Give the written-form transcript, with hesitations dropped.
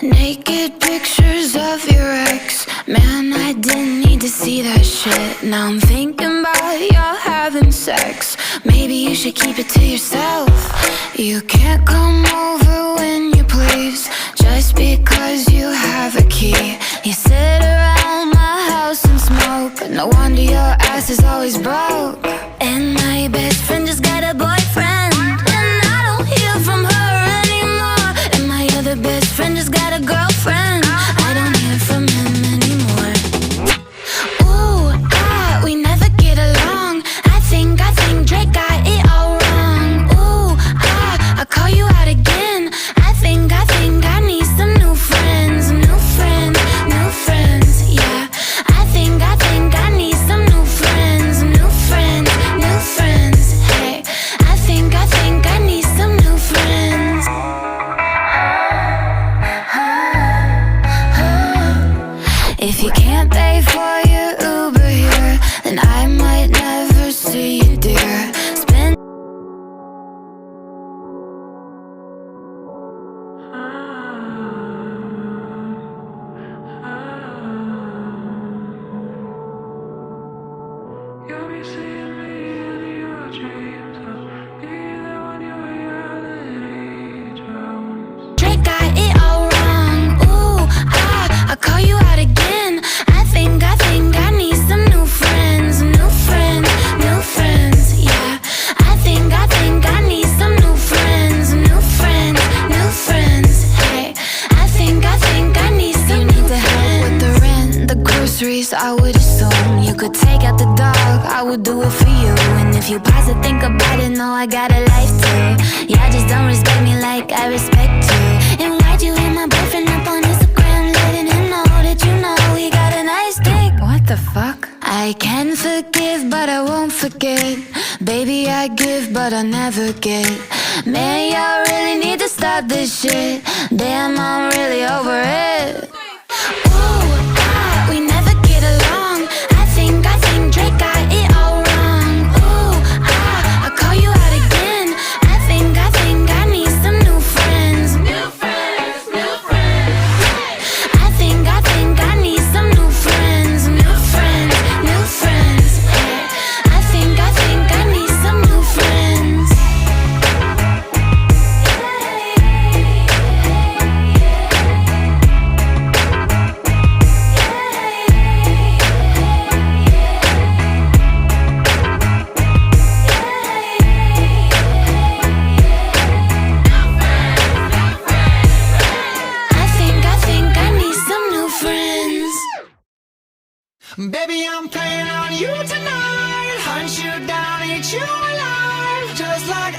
Naked pictures of your ex. Man, I didn't need to see that shit. Now I'm thinking about y'all having sex. Maybe you should keep it to yourself. You can't come over when you please, just because you have a key. You sit around my house and smoke. No wonder your ass is always broke. And my best friend just got a boyfriend, and I don't hear from her anymore. And my other best friend just got a girlfriend. I don't hear from him anymore. Ooh, we never get along. I think Drake got it all wrong. Ooh, I call you out again. I think I need some new friends. New friends, new friends, yeah. I think I need some new friends. New friends, new friends, hey. I think I need some new friends. If you can't pay for your Uber here, then I might never see you, dear. Spend You'll be seeing me in your dreams. I'll be there when your reality drowns. Drake got it all wrong. Ooh, I call you out again. I think I need some new friends. New friends, new friends, yeah. I think I need some new friends. New friends, new friends, hey. I think I need some new friends. You need the help with the rent, the groceries, I would assume. You could take out the dog, I would do it for you. And if you pause to think about it, know I got a life too. Yeah, just don't respect me like I respect you. And why'd you hit my boyfriend up on Instagram, letting him know that you know he got a nice dick? What the fuck? I can forgive, but I won't forget. Baby, I give, but I never get. Man, y'all really need to stop this shit. Damn, I'm really over it. Ooh, we never get along. I think Drake got it all wrong. Ooh, I call you out again. I think I need some new friends. New friends, new friends. I think I need some new friends. New friends, new friends. I think I need some new friends. I think I need some new friends. Baby, I'm playing on you tonight. Hunt you down, eat you alive, just like